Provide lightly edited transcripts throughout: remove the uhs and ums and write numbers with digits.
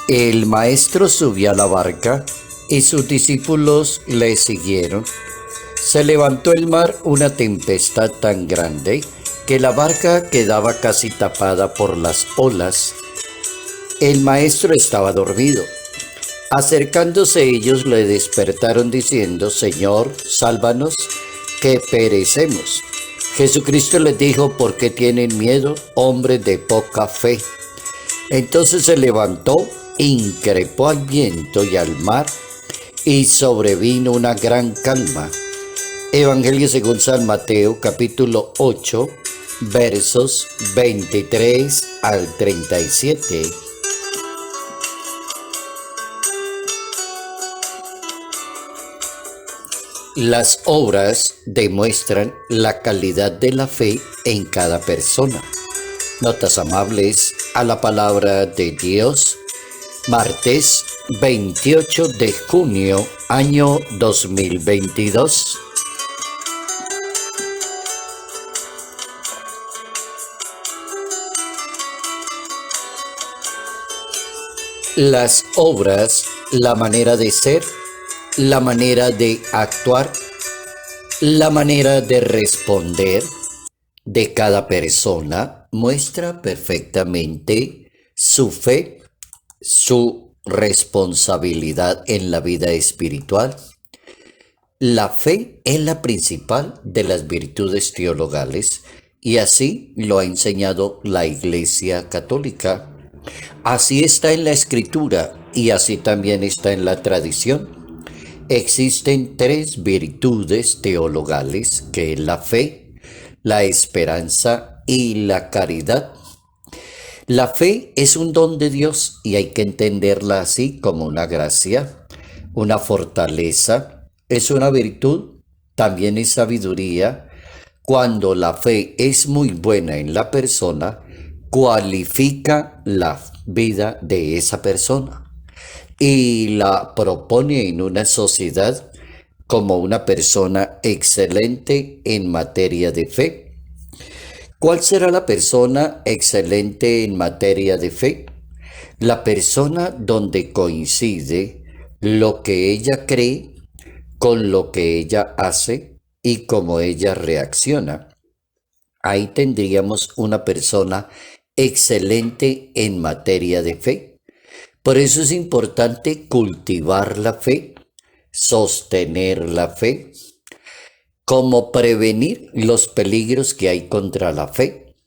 El maestro subió a la barca y sus discípulos le siguieron. Se levantó el mar una tempestad tan grande que la barca quedaba casi tapada por las olas. El maestro estaba dormido. Acercándose ellos le despertaron diciendo: Señor, sálvanos, que perecemos. Jesucristo les dijo: ¿por qué tienen miedo, hombres de poca fe? Entonces se levantó, increpó al viento y al mar, y sobrevino una gran calma. Evangelio según San Mateo, capítulo 8, versos 23 al 37. Las obras demuestran la calidad de la fe en cada persona. Notas amables a la palabra de Dios. Martes 28 de junio, año 2022. Las obras, la manera de ser, la manera de actuar, la manera de responder de cada persona muestra perfectamente su fe, su responsabilidad en la vida espiritual. La fe es la principal de las virtudes teologales y así lo ha enseñado la Iglesia Católica. Así está en la Escritura y así también está en la tradición. Existen tres virtudes teologales, que es la fe, la esperanza y la caridad. La fe es un don de Dios y hay que entenderla así, como una gracia, una fortaleza, es una virtud, también es sabiduría. Cuando la fe es muy buena en la persona, cualifica la vida de esa persona y la propone en una sociedad como una persona excelente en materia de fe. ¿Cuál será la persona excelente en materia de fe? La persona donde coincide lo que ella cree con lo que ella hace y cómo ella reacciona. Ahí tendríamos una persona excelente en materia de fe. Por eso es importante cultivar la fe, sostener la fe, como prevenir los peligros que hay contra la fe.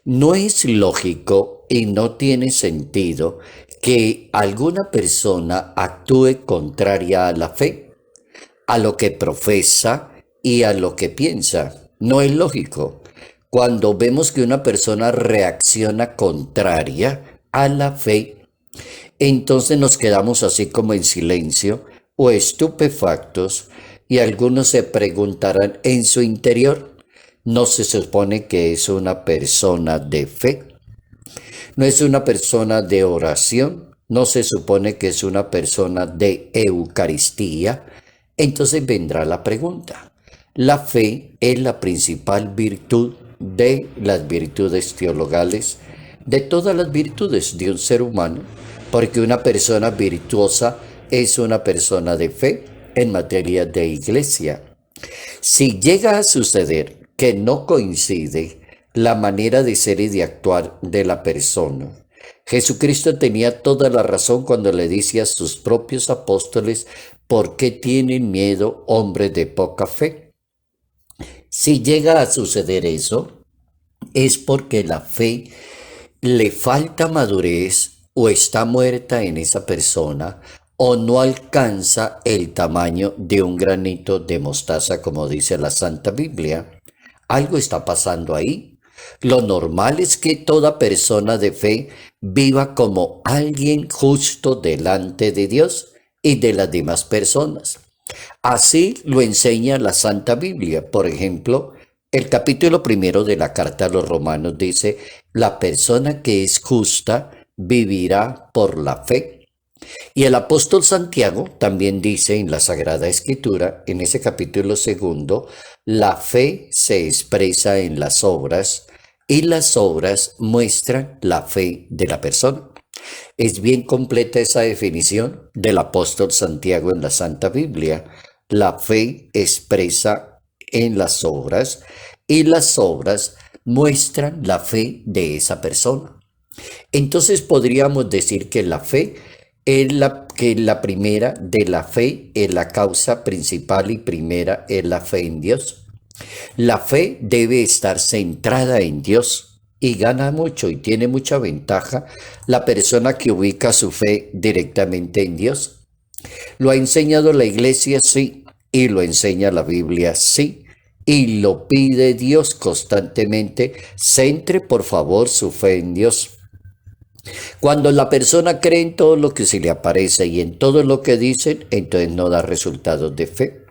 No es lógico y no tiene sentido que alguna persona actúe contraria a la fe, a lo que profesa y a lo que piensa. No es lógico. Cuando vemos que una persona reacciona contraria a la fe, entonces nos quedamos así como en silencio o estupefactos y algunos se preguntarán en su interior: ¿no se supone que es una persona de fe? ¿No es una persona de oración? ¿No se supone que es una persona de Eucaristía? Entonces vendrá la pregunta. La fe es la principal virtud de las virtudes teologales, de todas las virtudes de un ser humano, porque una persona virtuosa es una persona de fe en materia de iglesia. Si llega a suceder que no coincide la manera de ser y de actuar de la persona, Jesucristo tenía toda la razón cuando le dice a sus propios apóstoles: ¿por qué tienen miedo, hombres de poca fe? Si llega a suceder eso, es porque la fe le falta madurez o está muerta en esa persona o no alcanza el tamaño de un granito de mostaza, como dice la Santa Biblia. Algo está pasando ahí. Lo normal es que toda persona de fe viva como alguien justo delante de Dios y de las demás personas. Así lo enseña la Santa Biblia. Por ejemplo, el capítulo 1 de la carta a los Romanos dice: la persona que es justa vivirá por la fe. Y el apóstol Santiago también dice en la Sagrada Escritura, en ese capítulo 2, la fe se expresa en las obras y las obras muestran la fe de la persona. Es bien completa esa definición del apóstol Santiago en la Santa Biblia. La fe expresa en las obras y las obras muestran la fe de esa persona. Entonces podríamos decir que la fe es la primera de la fe es la causa principal y primera es la fe en Dios. La fe debe estar centrada en Dios y gana mucho y tiene mucha ventaja la persona que ubica su fe directamente en Dios. Lo ha enseñado la iglesia, sí, y lo enseña la Biblia, sí, y lo pide Dios constantemente. Centre, por favor, su fe en Dios. Cuando la persona cree en todo lo que se le aparece y en todo lo que dicen, entonces no da resultados de fe.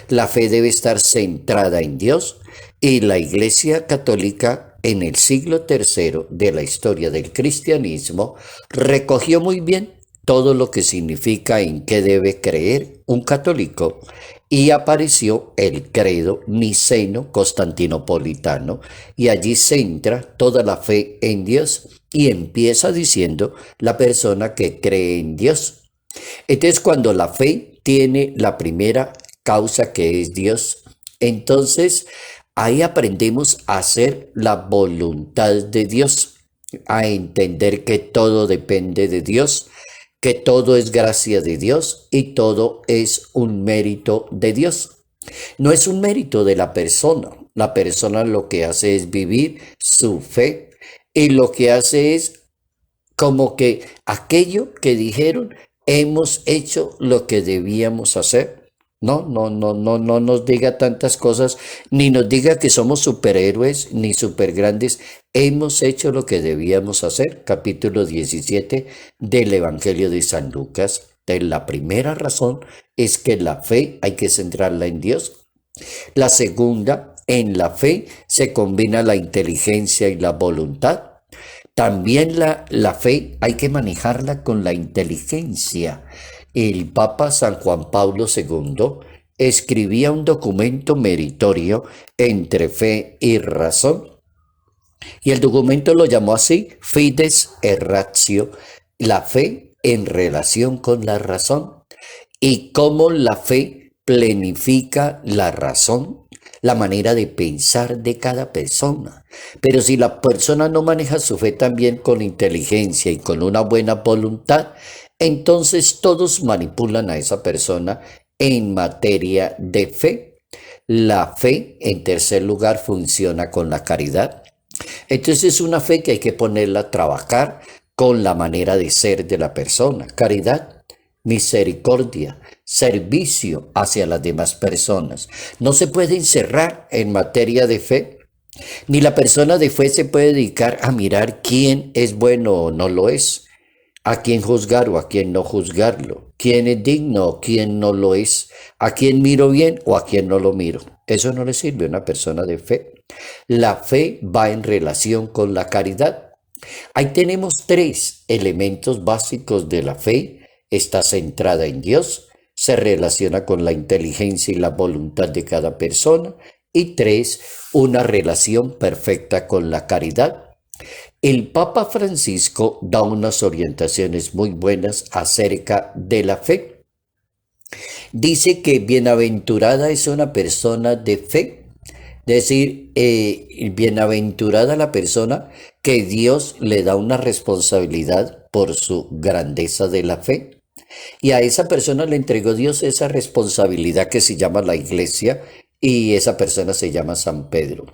La fe debe estar centrada en Dios y la Iglesia Católica en el siglo III de la historia del cristianismo recogió muy bien todo lo que significa en qué debe creer un católico y apareció el credo niceno constantinopolitano y allí centra toda la fe en Dios y empieza diciendo la persona que cree en Dios. Entonces cuando la fe tiene la primera causa que es Dios, entonces ahí aprendemos a hacer la voluntad de Dios, a entender que todo depende de Dios, que todo es gracia de Dios y todo es un mérito de Dios. No es un mérito de la persona. La persona lo que hace es vivir su fe y lo que hace es como que aquello que dijeron, hemos hecho lo que debíamos hacer. No nos diga tantas cosas, ni nos diga que somos superhéroes, ni super grandes. Hemos hecho lo que debíamos hacer. Capítulo 17 del Evangelio de San Lucas. La primera razón es que la fe hay que centrarla en Dios. La segunda, en la fe se combina la inteligencia y la voluntad. También la fe hay que manejarla con la inteligencia. El Papa San Juan Pablo II escribía un documento meritorio entre fe y razón. Y el documento lo llamó así, Fides et Ratio, la fe en relación con la razón. Y cómo la fe plenifica la razón, la manera de pensar de cada persona. Pero si la persona no maneja su fe también con inteligencia y con una buena voluntad, entonces todos manipulan a esa persona en materia de fe. La fe, en tercer lugar, funciona con la caridad. Entonces es una fe que hay que ponerla a trabajar con la manera de ser de la persona. Caridad, misericordia, servicio hacia las demás personas. No se puede encerrar en materia de fe, ni la persona de fe se puede dedicar a mirar quién es bueno o no lo es, a quién juzgar o a quién no juzgarlo, quién es digno o quién no lo es, a quién miro bien o a quién no lo miro. Eso no le sirve a una persona de fe. La fe va en relación con la caridad. Ahí tenemos tres elementos básicos de la fe. Está centrada en Dios, se relaciona con la inteligencia y la voluntad de cada persona. Y tres, una relación perfecta con la caridad. El Papa Francisco da unas orientaciones muy buenas acerca de la fe. Dice que bienaventurada es una persona de fe, es decir, bienaventurada la persona que Dios le da una responsabilidad por su grandeza de la fe. Y a esa persona le entregó Dios esa responsabilidad que se llama la iglesia y esa persona se llama San Pedro.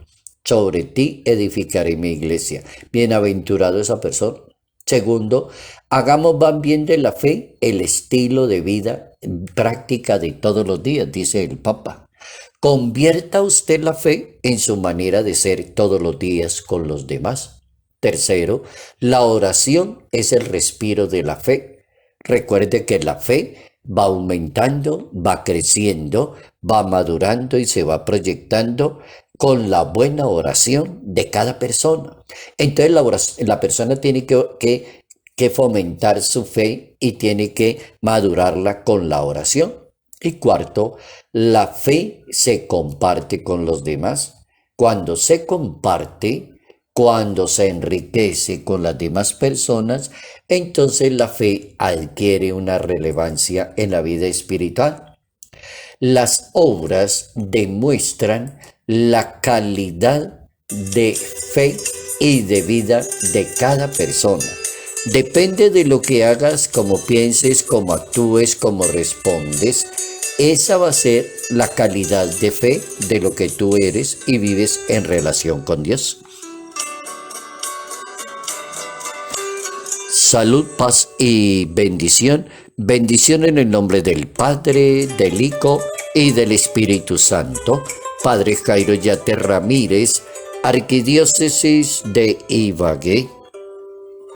Sobre ti edificaré mi iglesia. Bienaventurado esa persona. Segundo, hagamos van bien de la fe el estilo de vida práctica de todos los días, dice el Papa. Convierta usted la fe en su manera de ser todos los días con los demás. Tercero, la oración es el respiro de la fe. Recuerde que la fe va aumentando, va creciendo, va madurando y se va proyectando con la buena oración de cada persona. Entonces la persona tiene que fomentar su fe y tiene que madurarla con la oración. Y cuarto, la fe se comparte con los demás. Cuando se comparte, Cuando se enriquece con las demás personas, entonces la fe adquiere una relevancia en la vida espiritual. Las obras demuestran la calidad de fe y de vida de cada persona. Depende de lo que hagas, cómo pienses, cómo actúes, cómo respondes. Esa va a ser la calidad de fe de lo que tú eres y vives en relación con Dios. Salud, paz y bendición. Bendición en el nombre del Padre, del Hijo y del Espíritu Santo. Padre Jairo Yate Ramírez, Arquidiócesis de Ibagué.